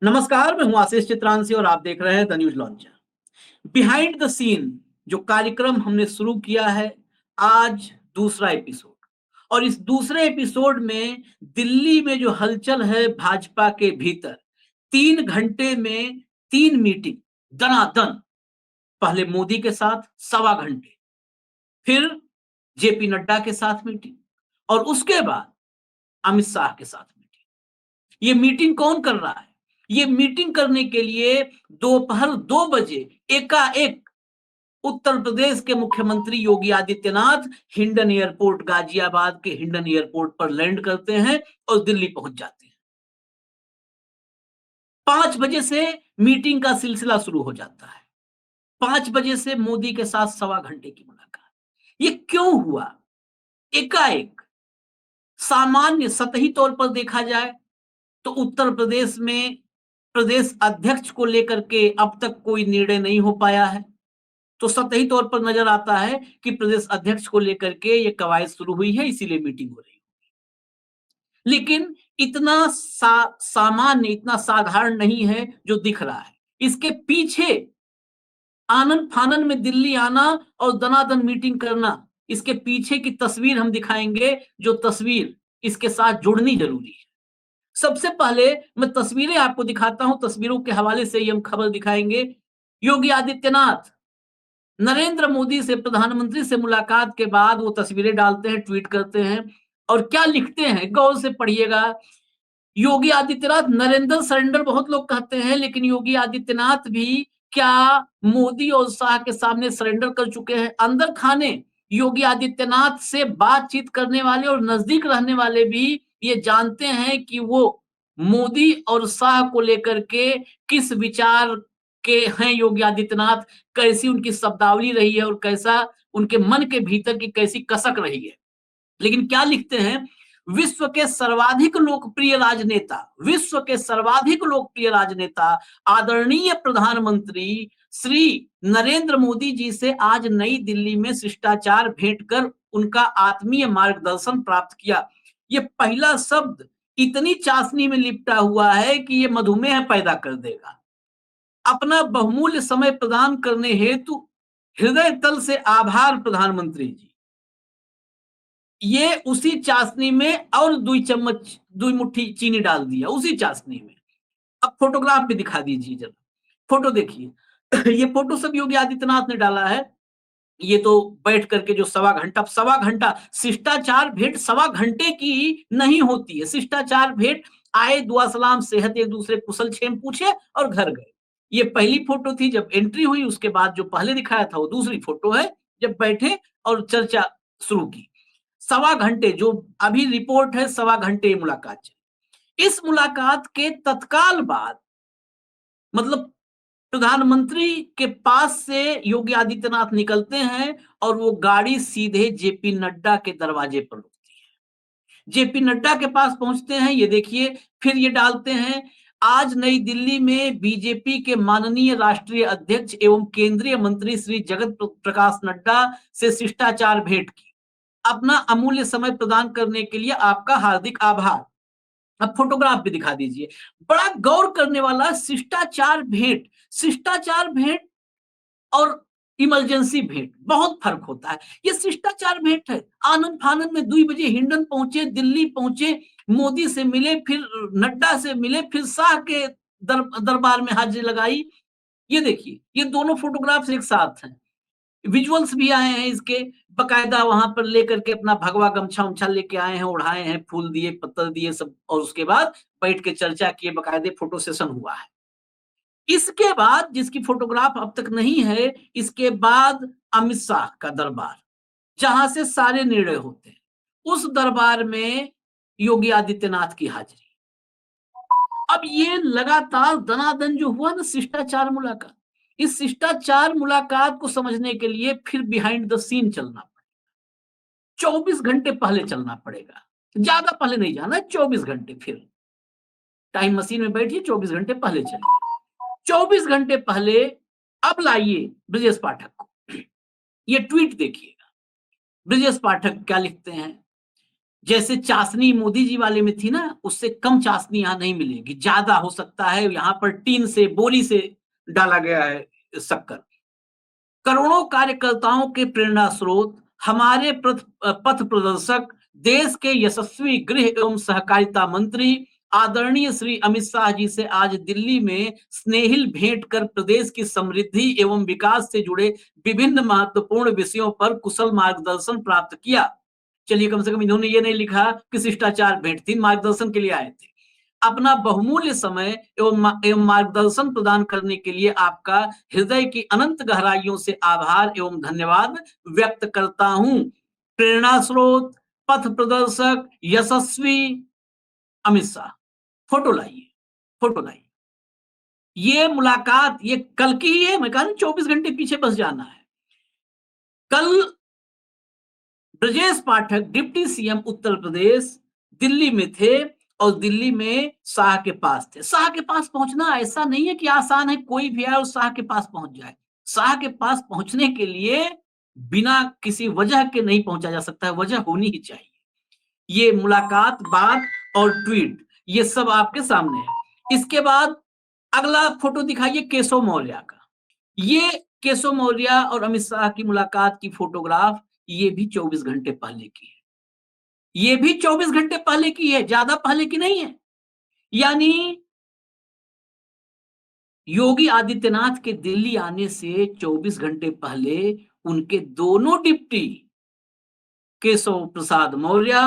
नमस्कार, मैं हूं आशीष चित्रांशी और आप देख रहे हैं the News Launcher. Behind the scene जो कार्यक्रम हमने शुरू किया है, आज दूसरा एपिसोड। और इस दूसरे एपिसोड में दिल्ली में जो हलचल है भाजपा के भीतर, 3 घंटे में 3 मीटिंग दनादन। पहले मोदी के साथ सवा घंटे, फिर जेपी नड्डा के साथ मीटिंग, और उसके बाद अमित शाह के साथ मीटिंग। ये मीटिंग कौन कर रहा है? ये मीटिंग करने के लिए दोपहर 2 बजे एकाएक उत्तर प्रदेश के मुख्यमंत्री योगी आदित्यनाथ हिंडन एयरपोर्ट, गाजियाबाद के हिंडन एयरपोर्ट पर लैंड करते हैं और दिल्ली पहुंच जाते हैं। 5 बजे से मीटिंग का सिलसिला शुरू हो जाता है। 5 बजे से मोदी के साथ सवा घंटे की मुलाकात। ये क्यों हुआ? एकाएक। सामान्य सतही तौर पर देखा जाए तो उत्तर प्रदेश में प्रदेश अध्यक्ष को लेकर के अब तक कोई निर्णय नहीं हो पाया है। तो सतही तौर पर नजर आता है कि प्रदेश अध्यक्ष को लेकर के ये कवायद शुरू हुई है, इसीलिए मीटिंग हो रही है। लेकिन इतना सामान्य, इतना साधारण नहीं है जो दिख रहा है। इसके पीछे आनन फानन में दिल्ली आना और दनादन मीटिंग करना, इसके पीछे की तस्वीर हम दिखाएंगे, जो तस्वीर इसके साथ जुड़नी जरूरी है। सबसे पहले मैं तस्वीरें आपको दिखाता हूं, तस्वीरों के हवाले से ही हम खबर दिखाएंगे। योगी आदित्यनाथ नरेंद्र मोदी से, प्रधानमंत्री से मुलाकात के बाद वो तस्वीरें डालते हैं, ट्वीट करते हैं, और क्या लिखते हैं गौर से पढ़िएगा। योगी आदित्यनाथ, नरेंद्र सरेंडर बहुत लोग कहते हैं, लेकिन योगी आदित्यनाथ भी क्या मोदी और शाह के सामने सरेंडर कर चुके हैं? अंदर खाने योगी आदित्यनाथ से बातचीत करने वाले और नजदीक रहने वाले भी ये जानते हैं कि वो मोदी और शाह को लेकर के किस विचार के हैं योगी आदित्यनाथ, कैसी उनकी शब्दावली रही है और कैसा उनके मन के भीतर की कैसी कसक रही है। लेकिन क्या लिखते हैं? विश्व के सर्वाधिक लोकप्रिय राजनेता, विश्व के सर्वाधिक लोकप्रिय राजनेता आदरणीय प्रधानमंत्री श्री नरेंद्र मोदी जी से आज नई दिल्ली में शिष्टाचार भेंट कर उनका आत्मीय मार्गदर्शन प्राप्त किया। ये पहला शब्द इतनी चाशनी में लिपटा हुआ है कि ये मधुमेह पैदा कर देगा। अपना बहुमूल्य समय प्रदान करने हेतु हृदय तल से आभार प्रधानमंत्री जी। ये उसी चाशनी में और 2 चम्मच, 2 मुट्ठी चीनी डाल दिया उसी चाशनी में। अब फोटोग्राफ भी दिखा दीजिए जरा, फोटो देखिए। ये फोटो सब योगी आदित्यनाथ ने डाला है। ये तो बैठ करके जो सवा घंटा शिष्टाचार भेंट सवा घंटे की नहीं होती है। शिष्टाचार भेंट, आए, दुआ सलाम सेहत, एक दूसरे कुशल क्षेम पूछे और घर गए। ये पहली फोटो थी जब एंट्री हुई, उसके बाद जो पहले दिखाया था वो दूसरी फोटो है जब बैठे और चर्चा शुरू की। सवा घंटे जो अभी रिपोर्ट है, सवा घंटे मुलाकात चली। इस मुलाकात के तत्काल बाद, मतलब प्रधानमंत्री के पास से योगी आदित्यनाथ निकलते हैं और वो गाड़ी सीधे जेपी नड्डा के दरवाजे पर रुकती है। जेपी नड्डा के पास पहुंचते हैं, ये देखिए, फिर ये डालते हैं, आज नई दिल्ली में बीजेपी के माननीय राष्ट्रीय अध्यक्ष एवं केंद्रीय मंत्री श्री जगत प्रकाश नड्डा से शिष्टाचार भेंट की। अपना अमूल्य समय प्रदान करने के लिए आपका हार्दिक आभार। अब फोटोग्राफ भी दिखा दीजिए। बड़ा गौर करने वाला, शिष्टाचार भेंट, शिष्टाचार भेंट और इमरजेंसी भेंट बहुत फर्क होता है। ये शिष्टाचार भेंट है। आनंद फानंद में 2 बजे हिंडन पहुंचे, दिल्ली पहुंचे, मोदी से मिले, फिर नड्डा से मिले, फिर शाह के दरबार में हाजिरी लगाई। ये देखिए, ये दोनों फोटोग्राफ्स एक साथ हैं। विजुअल्स भी आए हैं इसके, बकायदा वहां पर लेकर के अपना भगवा गमछा उमछा लेके आए हैं, ओढ़ाए हैं, फूल दिए, पत्थर दिए सब, और उसके बाद बैठ के चर्चा किए, बकायदे फोटो सेशन हुआ है। इसके बाद, जिसकी फोटोग्राफ अब तक नहीं है, इसके बाद अमित शाह का दरबार, जहां से सारे निर्णय होते हैं, उस दरबार में योगी आदित्यनाथ की हाजिरी। अब ये लगातार दनादन जो हुआ ना, शिष्टाचार मुलाकात, इस शिष्टाचार मुलाकात को समझने के लिए फिर बिहाइंड द सीन चलना पड़ेगा। 24 घंटे पहले चलना पड़ेगा, ज्यादा पहले नहीं जाना, 24 घंटे। फिर टाइम मशीन में बैठिए, 24 घंटे पहले चलिए। 24 घंटे पहले अब लाइए ब्रजेश पाठक को। ये ट्वीट देखिएगा, ब्रजेश पाठक क्या लिखते हैं। जैसे चाशनी मोदी जी वाले में थी ना, उससे कम चाशनी यहाँ नहीं मिलेगी, ज्यादा हो सकता है। यहाँ पर टीन से, बोरी से डाला गया है शक्कर। करोड़ों कार्यकर्ताओं के प्रेरणा स्रोत, हमारे पथ प्रदर्शक, देश के यशस्वी गृह एवं सहकारिता मंत्री आदरणीय श्री अमित शाह जी से आज दिल्ली में स्नेहिल भेंट कर प्रदेश की समृद्धि एवं विकास से जुड़े विभिन्न महत्वपूर्ण विषयों पर कुशल मार्गदर्शन प्राप्त किया। चलिए, कम से कम इन्होंने ये नहीं लिखा कि शिष्टाचार भेंट थी, मार्गदर्शन के लिए आए थे। अपना बहुमूल्य समय एवं मार्गदर्शन प्रदान करने के लिए आपका हृदय की अनंत गहराइयों से आभार एवं धन्यवाद व्यक्त करता हूं। प्रेरणा स्रोत, पथ प्रदर्शक, यशस्वी अमित शाह। फोटो लाइए, फोटो लाइए। ये मुलाकात ये कल की ही है। मैं कहा 24 घंटे पीछे बस जाना है। कल ब्रजेश पाठक डिप्टी सीएम उत्तर प्रदेश दिल्ली में थे और दिल्ली में शाह के पास थे। शाह के पास पहुंचना ऐसा नहीं है कि आसान है, कोई भी आए और शाह के पास पहुंच जाए। शाह के पास पहुंचने के लिए बिना किसी वजह के नहीं पहुंचा जा सकता है, वजह होनी ही चाहिए। ये मुलाकात, बात और ट्वीट, ये सब आपके सामने है। इसके बाद अगला फोटो दिखाइए केशव मौर्य का। ये केशव मौर्य और अमित शाह की मुलाकात की फोटोग्राफ, ये भी 24 घंटे पहले की है। ये भी 24 घंटे पहले की है, ज्यादा पहले की नहीं है। यानी योगी आदित्यनाथ के दिल्ली आने से 24 घंटे पहले उनके दोनों डिप्टी केशव प्रसाद मौर्य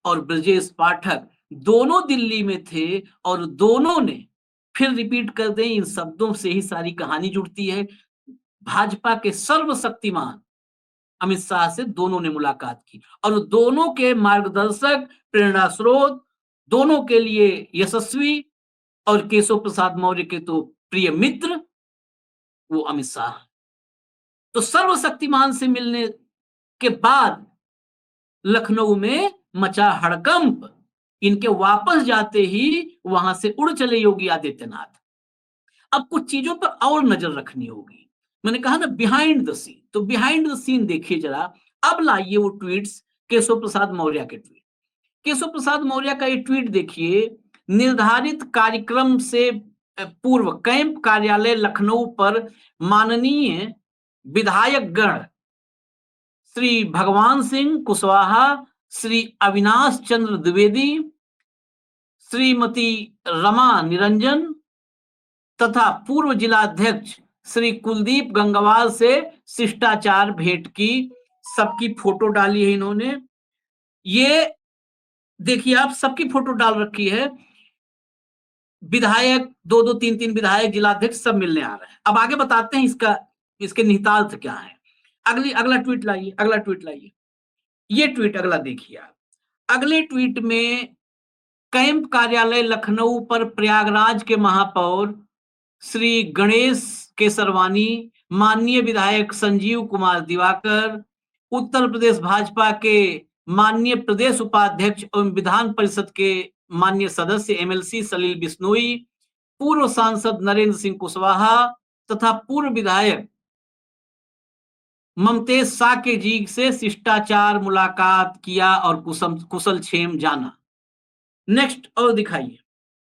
और ब्रजेश पाठक दोनों दिल्ली में थे और दोनों ने, फिर रिपीट कर दें, इन शब्दों से ही सारी कहानी जुड़ती है, भाजपा के सर्वशक्तिमान अमित शाह से दोनों ने मुलाकात की और दोनों के मार्गदर्शक, प्रेरणा स्रोत, दोनों के लिए यशस्वी और केशव प्रसाद मौर्य के तो प्रिय मित्र वो अमित शाह। तो सर्वशक्तिमान से मिलने के बाद लखनऊ में मचा हड़कंप। इनके वापस जाते ही वहां से उड़ चले योगी आदित्यनाथ। अब कुछ चीजों पर और नजर रखनी होगी। मैंने कहा ना बिहाइंड द सीन, तो बिहाइंड द सीन देखिए जरा। अब लाइए वो ट्वीट्स, केशव प्रसाद मौर्य के ट्वीट। केशव प्रसाद मौर्य का ये ट्वीट देखिए। निर्धारित कार्यक्रम से पूर्व कैंप कार्यालय लखनऊ पर माननीय विधायक गण श्री भगवान सिंह कुशवाहा, श्री अविनाश चंद्र द्विवेदी, श्रीमती रमा निरंजन तथा पूर्व जिलाध्यक्ष श्री कुलदीप गंगवार से शिष्टाचार भेंट की। सबकी फोटो डाली है इन्होंने। ये देखिए, आप सबकी फोटो डाल रखी है। विधायक, दो दो तीन तीन विधायक, जिलाध्यक्ष सब मिलने आ रहे हैं। अब आगे बताते हैं इसका, इसके निहितार्थ क्या है। अगला ट्वीट लाइए, अगला ट्वीट लाइए। ये ट्वीट अगला देखिए आप। अगले ट्वीट में कैंप कार्यालय लखनऊ पर प्रयागराज के महापौर श्री गणेश केसरवानी, माननीय विधायक संजीव कुमार दिवाकर, उत्तर प्रदेश भाजपा के माननीय प्रदेश उपाध्यक्ष एवं विधान परिषद के माननीय सदस्य एमएलसी सलील बिश्नोई, पूर्व सांसद नरेंद्र सिंह कुशवाहा तथा पूर्व विधायक ममतेज साके जी से शिष्टाचार मुलाकात किया और कुशल क्षेम जाना। नेक्स्ट और दिखाइए।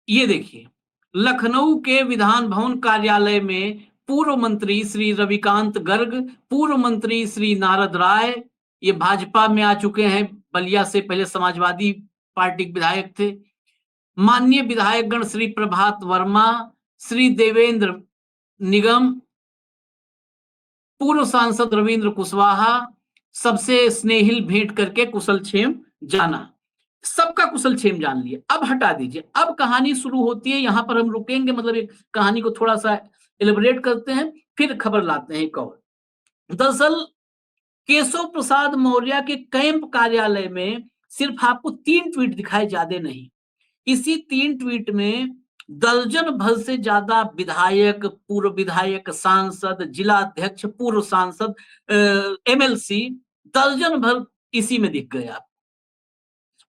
ये देखिए, लखनऊ के विधान भवन कार्यालय में पूर्व मंत्री श्री रविकांत गर्ग, पूर्व मंत्री श्री नारद राय, ये भाजपा में आ चुके हैं, बलिया से पहले समाजवादी पार्टी के विधायक थे। माननीय विधायकगण श्री प्रभात वर्मा, श्री देवेंद्र निगम, पूर्व सांसद रविंद्र कुशवाहा, सबसे स्नेहिल भेंट करके कुशल क्षेम जाना। सबका कुशल क्षेम जान लिया। अब हटा दीजिए, अब कहानी शुरू होती है। यहां पर हम रुकेंगे, मतलब एक कहानी को थोड़ा सा एलिबरेट करते हैं, फिर खबर लाते हैं एक और। दरअसल केशव प्रसाद मौर्य के कैंप कार्यालय में सिर्फ आपको 3 ट्वीट दिखाए, ज्यादा नहीं। इसी 3 ट्वीट में दर्जन भर से ज्यादा विधायक, पूर्व विधायक, सांसद, जिलाध्यक्ष, पूर्व सांसद, एमएलसी, दर्जन भर इसी में दिख गए आप।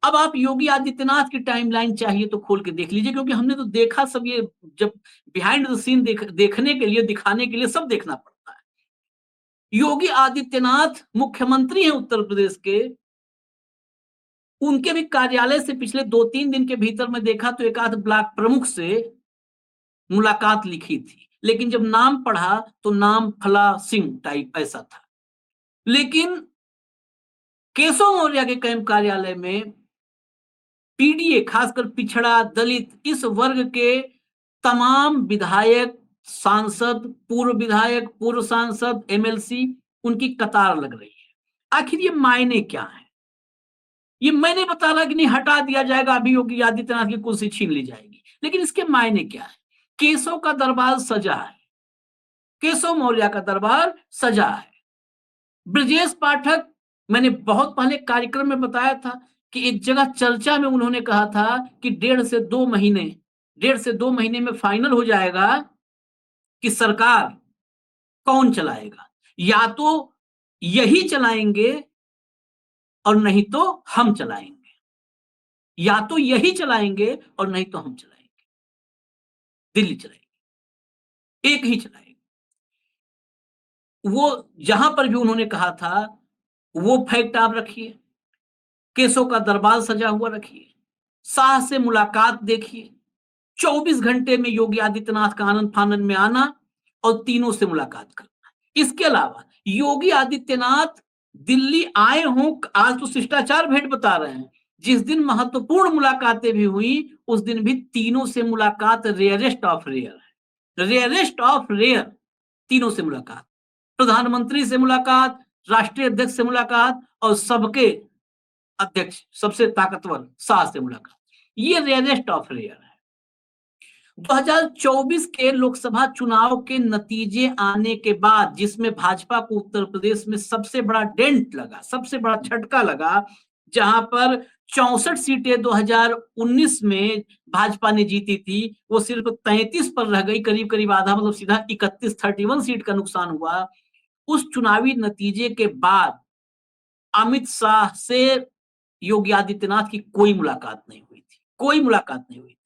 अब आप योगी आदित्यनाथ की टाइमलाइन चाहिए तो खोल के देख लीजिए, क्योंकि हमने तो देखा सब ये, जब बिहाइंड द सीन देखने के लिए, दिखाने के लिए सब देखना पड़ता है। योगी आदित्यनाथ मुख्यमंत्री हैं उत्तर प्रदेश के, उनके भी कार्यालय से पिछले 2-3 दिन के भीतर में देखा तो एक आध ब्लॉक प्रमुख से मुलाकात लिखी थी, लेकिन जब नाम पढ़ा तो नाम फला सिंह टाइप ऐसा था। लेकिन केशव मौर्य के कैंप कार्यालय में पीडीए, खासकर पिछड़ा, दलित, इस वर्ग के तमाम विधायक, सांसद, पूर्व विधायक, पूर्व सांसद, एमएलसी, उनकी कतार लग रही है। आखिर ये मायने क्या है? ये मैं नहीं बता रहा कि नहीं हटा दिया जाएगा, अभी योगी आदित्यनाथ की कुर्सी छीन ली जाएगी, लेकिन इसके मायने क्या है? केशव का दरबार सजा है, केशव मौर्य का दरबार सजा है। ब्रजेश पाठक, मैंने बहुत पहले कार्यक्रम में बताया था कि एक जगह चर्चा में उन्होंने कहा था कि 1.5 से 2 महीने में फाइनल हो जाएगा कि सरकार कौन चलाएगा, या तो यही चलाएंगे और नहीं तो हम चलाएंगे, या तो यही चलाएंगे और नहीं तो हम चलाएंगे, दिल्ली चलाएंगे, एक ही चलाएंगे। वो जहां पर भी उन्होंने कहा था वो फैक्ट आप रखिए, केसों का दरबार सजा हुआ रखिए, शाह से मुलाकात देखिए, 24 घंटे में योगी आदित्यनाथ का आनंद फानंद में आना और तीनों से मुलाकात करना। इसके अलावा योगी आदित्यनाथ दिल्ली आए हों, आज तो शिष्टाचार भेंट बता रहे हैं, जिस दिन महत्वपूर्ण मुलाकातें भी हुई उस दिन भी तीनों से मुलाकात रेयरेस्ट ऑफ रेयर है, रेयरेस्ट ऑफ रेयर, तीनों से मुलाकात, प्रधानमंत्री से मुलाकात, राष्ट्रीय अध्यक्ष से मुलाकात और सबके अध्यक्ष सबसे ताकतवर शाह से मुलाकात, ये रेयरेस्ट ऑफ रेयर है। 2024 के लोकसभा चुनाव के नतीजे आने के बाद, जिसमें भाजपा को उत्तर प्रदेश में सबसे बड़ा डेंट लगा, सबसे बड़ा झटका लगा, जहां पर 64 सीटें 2019 में भाजपा ने जीती थी, वो सिर्फ 33 पर रह गई, करीब करीब आधा, मतलब सीधा 31 सीट का नुकसान हुआ। उस चुनावी नतीजे के बाद अमित शाह से योगी आदित्यनाथ की कोई मुलाकात नहीं हुई थी, कोई मुलाकात नहीं हुई थी।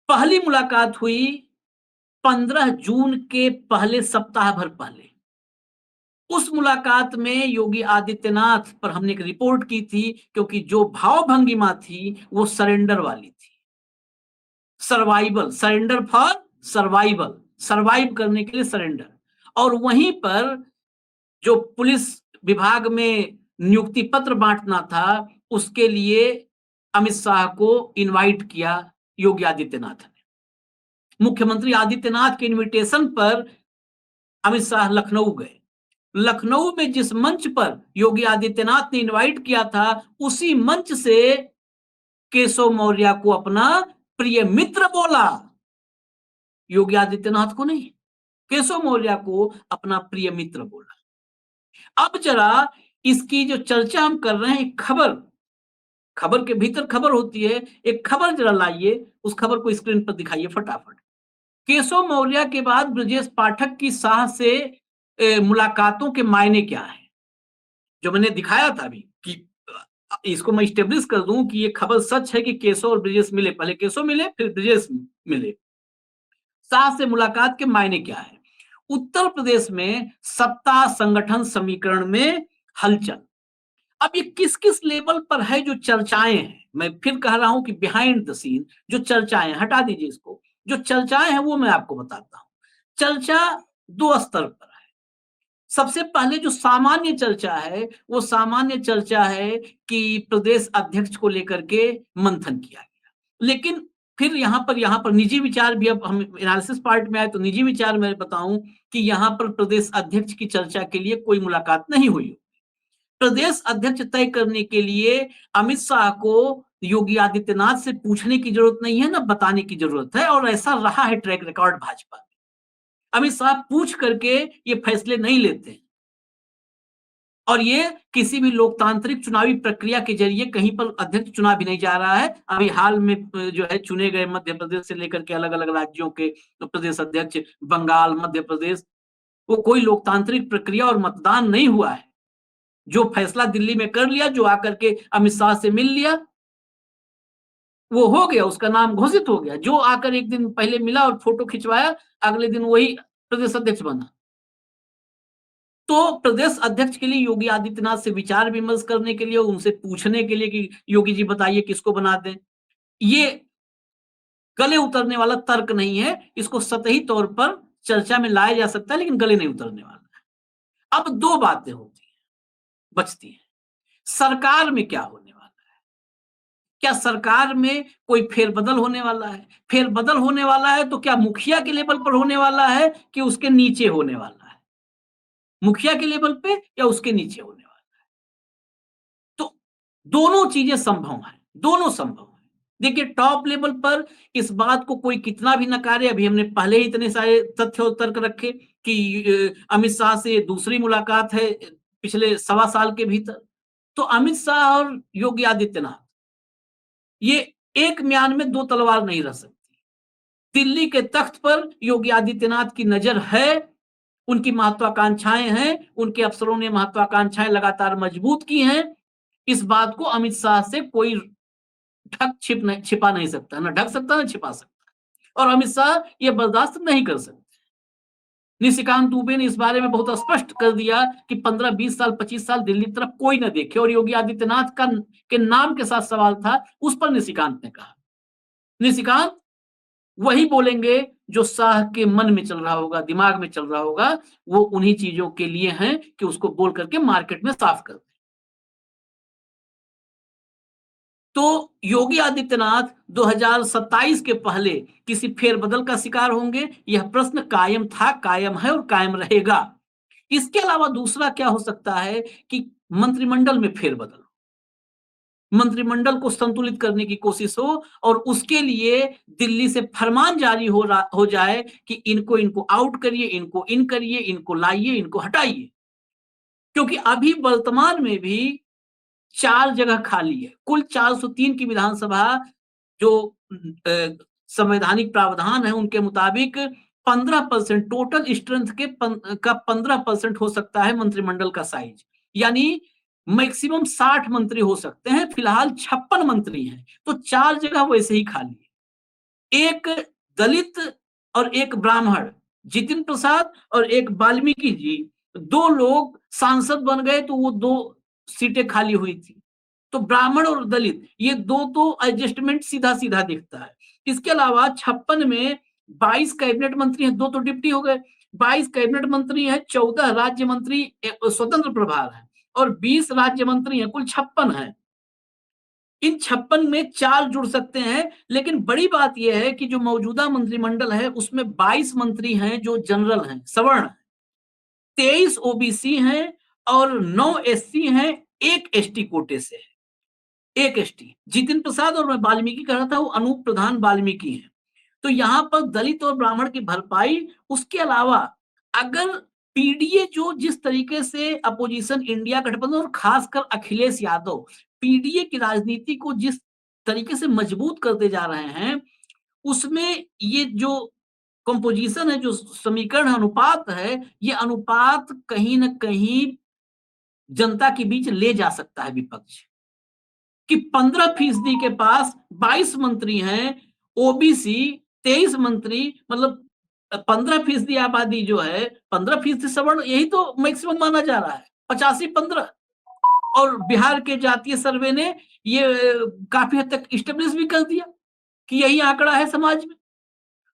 पहली मुलाकात हुई 15 जून के पहले सप्ताह भर पहले। उस मुलाकात में योगी आदित्यनाथ पर हमने एक रिपोर्ट की थी, क्योंकि जो भाव भंगिमा थी वो सरेंडर वाली थी, survival, surrender for survival, survive करने के लिए सरेंडर। और वहीं पर जो पुलिस विभाग में नियुक्ति पत्र बांटना था, उसके लिए अमित शाह को इनवाइट किया योगी आदित्यनाथ ने। मुख्यमंत्री आदित्यनाथ के इनविटेशन पर अमित शाह लखनऊ गए। लखनऊ में जिस मंच पर योगी आदित्यनाथ ने इनवाइट किया था, उसी मंच से केशव मौर्य को अपना प्रिय मित्र बोला, योगी आदित्यनाथ को नहीं, केशव मौर्य को अपना प्रिय मित्र बोला। अब जरा इसकी जो चर्चा हम कर रहे हैं, खबर के भीतर खबर होती है, एक खबर जरा लाइए, उस खबर को स्क्रीन पर दिखाइए फटाफट। केशव मौर्य के बाद ब्रजेश पाठक की शाह से मुलाकातों के मायने क्या है, जो मैंने दिखाया था अभी, कि इसको मैं स्टेब्लिश कर दूं कि ये खबर सच है कि केशव और ब्रजेश मिले, पहले केशव मिले फिर ब्रजेश मिले। शाह से मुलाकात के मायने क्या है? उत्तर प्रदेश में सत्ता संगठन समीकरण में हलचल। अब ये किस किस लेवल पर है जो चर्चाएं हैं, मैं फिर कह रहा हूं कि बिहाइंड द सीन जो चर्चाएं, हटा दीजिए इसको, जो चर्चाएं हैं वो मैं आपको बताता हूं। चर्चा दो स्तर पर है। सबसे पहले जो सामान्य चर्चा है, वो सामान्य चर्चा है कि प्रदेश अध्यक्ष को लेकर के मंथन किया गया। लेकिन फिर यहाँ पर निजी विचार भी, अब हम एनालिसिस पार्ट में आए तो निजी विचार मैं बताऊं कि यहाँ पर प्रदेश अध्यक्ष की चर्चा के लिए कोई मुलाकात नहीं हुई। प्रदेश अध्यक्ष तय करने के लिए अमित शाह को योगी आदित्यनाथ से पूछने की जरूरत नहीं है, ना बताने की जरूरत है, और ऐसा रहा है ट्रैक रिकॉर्ड भाजपा। अमित शाह पूछ करके ये फैसले नहीं लेते, और ये किसी भी लोकतांत्रिक चुनावी प्रक्रिया के जरिए कहीं पर अध्यक्ष चुना भी नहीं जा रहा है। अभी हाल में जो है चुने गए मध्य प्रदेश से लेकर के अलग अलग राज्यों के प्रदेश अध्यक्ष, बंगाल, मध्य प्रदेश, वो कोई लोकतांत्रिक प्रक्रिया और मतदान नहीं हुआ है। जो फैसला दिल्ली में कर लिया, जो आकर के अमित शाह से मिल लिया, वो हो गया, उसका नाम घोषित हो गया। जो आकर एक दिन पहले मिला और फोटो खिंचवाया, अगले दिन वही प्रदेश अध्यक्ष बना। तो प्रदेश अध्यक्ष के लिए योगी आदित्यनाथ से विचार विमर्श करने के लिए, उनसे पूछने के लिए कि योगी जी बताइए किसको बना दें, ये गले उतरने वाला तर्क नहीं है। इसको सतही तौर पर चर्चा में लाया जा सकता है, लेकिन गले नहीं उतरने वाला है। अब 2 बातें होती हैं, बचती हैं। सरकार में क्या होने वाला है? क्या सरकार में कोई फेरबदल होने वाला है? फेरबदल होने वाला है तो क्या मुखिया के लेवल पर होने वाला है कि उसके नीचे होने वाला है? मुखिया के लेवल पे या उसके नीचे होने वाला है? तो दोनों चीजें संभव हैं, दोनों संभव हैं। देखिए टॉप लेवल पर इस बात को कोई कितना भी नकारे, अभी हमने पहले ही इतने सारे तथ्य और तर्क रखे कि अमित शाह से दूसरी मुलाकात है पिछले सवा साल के भीतर। तो अमित शाह और योगी आदित्यनाथ, ये एक म्यान में 2 तलवार नहीं रह सकती। दिल्ली के तख्त पर योगी आदित्यनाथ की नजर है, उनकी महत्वाकांक्षाएं हैं, उनके अफसरों ने महत्वाकांक्षाएं लगातार मजबूत की हैं। इस बात को अमित शाह से कोई छिपा नहीं सकता, ना ढक सकता ना छिपा सकता, और अमित शाह ये बर्दाश्त नहीं कर सकते। निशिकांत दुबे ने इस बारे में बहुत स्पष्ट कर दिया कि 15-20 साल 25 साल दिल्ली तरफ कोई ना देखे, और योगी आदित्यनाथ का के नाम के साथ सवाल था, उस पर निशिकांत ने कहा, निशिकांत वही बोलेंगे जो शाह के मन में चल रहा होगा, दिमाग में चल रहा होगा, वो उन्हीं चीजों के लिए हैं कि उसको बोल करके मार्केट में साफ कर। तो योगी आदित्यनाथ 2027 के पहले किसी फेरबदल का शिकार होंगे, यह प्रश्न कायम था, कायम है और कायम रहेगा। इसके अलावा दूसरा क्या हो सकता है कि मंत्रिमंडल में फेरबदल, मंत्रिमंडल को संतुलित करने की कोशिश हो, और उसके लिए दिल्ली से फरमान जारी हो जाए कि इनको इनको आउट करिए, इनको इन करिए, इनको लाइए, इनको हटाइए। क्योंकि अभी वर्तमान में भी 4 जगह खाली है। कुल 403 की विधानसभा जो संवैधानिक प्रावधान है उनके मुताबिक 15% टोटल स्ट्रेंथ का 15% हो सकता है मंत्रिमंडल का साइज, यानी मैक्सिमम 60 मंत्री हो सकते हैं। फिलहाल 56 मंत्री हैं, तो 4 जगह वैसे ही खाली है। एक दलित और एक ब्राह्मण, जितिन प्रसाद और एक वाल्मीकि जी, 2 लोग सांसद बन गए, तो वो 2 सीटें खाली हुई थी। तो ब्राह्मण और दलित, ये 2 तो एडजस्टमेंट सीधा सीधा दिखता है। इसके अलावा 56 में 22 कैबिनेट मंत्री हैं, 2 तो डिप्टी हो गए, 22 कैबिनेट मंत्री हैं, 14 राज्य मंत्री स्वतंत्र प्रभार है, और 20 राज्य मंत्री हैं, कुल 56 है। इन 56 में 4 जुड़ सकते हैं, लेकिन बड़ी बात यह है कि जो मौजूदा मंत्रिमंडल है उसमें 22 मंत्री हैं जो जनरल हैं, सवर्ण, 23 ओबीसी हैं और 9 एससी हैं, 1 एसटी कोटे से है, 1 एसटी। जितिन प्रसाद और मैं वाल्मीकि कह रहा था, वो अनूप प्रधान वाल्मीकि हैं। तो यहां पर दलित और ब्राह्मण की भरपाई। उसके अलावा अगर पीडीए जो जिस तरीके से अपोजिशन इंडिया गठबंधन और खासकर अखिलेश यादव पीडीए की राजनीति को जिस तरीके से मजबूत करते जा रहे हैं, उसमें ये जो कंपोजिशन है, जो समीकरण अनुपात है, ये अनुपात कहीं ना कहीं जनता के बीच ले जा सकता है विपक्ष कि 15% के पास 22 मंत्री हैं, ओबीसी 23 मंत्री, मतलब 15% आबादी जो है, 15% सवर्ण, यही तो मैक्सिमम माना जा रहा है, 85-15। और बिहार के जातीय सर्वे ने ये काफी हद तक स्टेब्लिश भी कर दिया कि यही आंकड़ा है समाज में।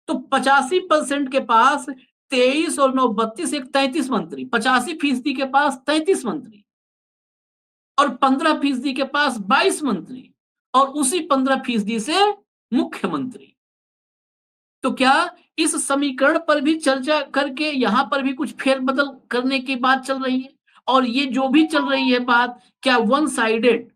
तो 85% के पास 23 और 9 32, एक 33 मंत्री, 85% के पास 33 मंत्री, और 15% के पास 22 मंत्री, और उसी 15% से मुख्यमंत्री। तो क्या इस समीकरण पर भी चर्चा करके यहां पर भी कुछ फेरबदल करने की बात चल रही है? और ये जो भी चल रही है बात, क्या वन साइडेड,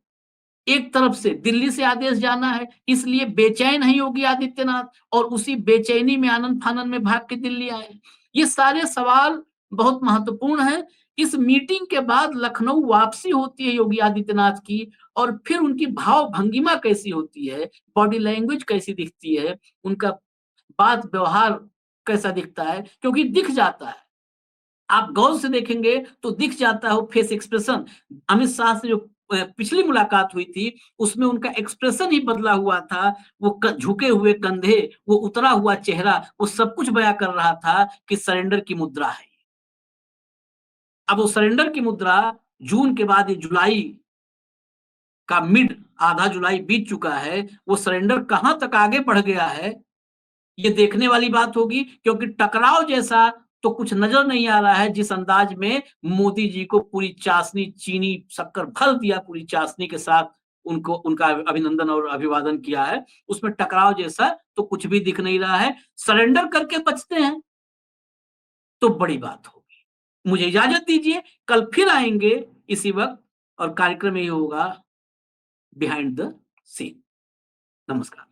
एक तरफ से दिल्ली से आदेश जाना है इसलिए बेचैन है योगी आदित्यनाथ, और उसी बेचैनी में आनंद फानन में भाग के दिल्ली आए? ये सारे सवाल बहुत महत्वपूर्ण हैं। इस मीटिंग के बाद लखनऊ वापसी होती है योगी आदित्यनाथ की, और फिर उनकी भाव भंगिमा कैसी होती है, बॉडी लैंग्वेज कैसी दिखती है, उनका बात व्यवहार कैसा दिखता है, क्योंकि दिख जाता है, आप गौर से देखेंगे तो दिख जाता है वो फेस एक्सप्रेशन। अमित शाह से जो पिछली मुलाकात हुई थी, उसमें उनका एक्सप्रेशन ही बदला हुआ था, वो झुके हुए कंधे, वो उतरा हुआ चेहरा, वो सब कुछ बयां कर रहा था कि सरेंडर की मुद्रा है। अब वो सरेंडर की मुद्रा जून के बाद ये जुलाई का मिड, आधा जुलाई बीत चुका है, वो सरेंडर कहां तक आगे बढ़ गया है ये देखने वाली बात होगी, क्योंकि टकराव जैसा तो कुछ नजर नहीं आ रहा है। जिस अंदाज में मोदी जी को पूरी चाशनी चीनी शक्कर भर दिया, पूरी चाशनी के साथ उनको उनका अभिनंदन और अभिवादन किया है, उसमें टकराव जैसा तो कुछ भी दिख नहीं रहा है। सरेंडर करके बचते हैं तो बड़ी बात होगी। मुझे इजाजत दीजिए, कल फिर आएंगे इसी वक्त और कार्यक्रम यही होगा बिहाइंड द सीन। नमस्कार।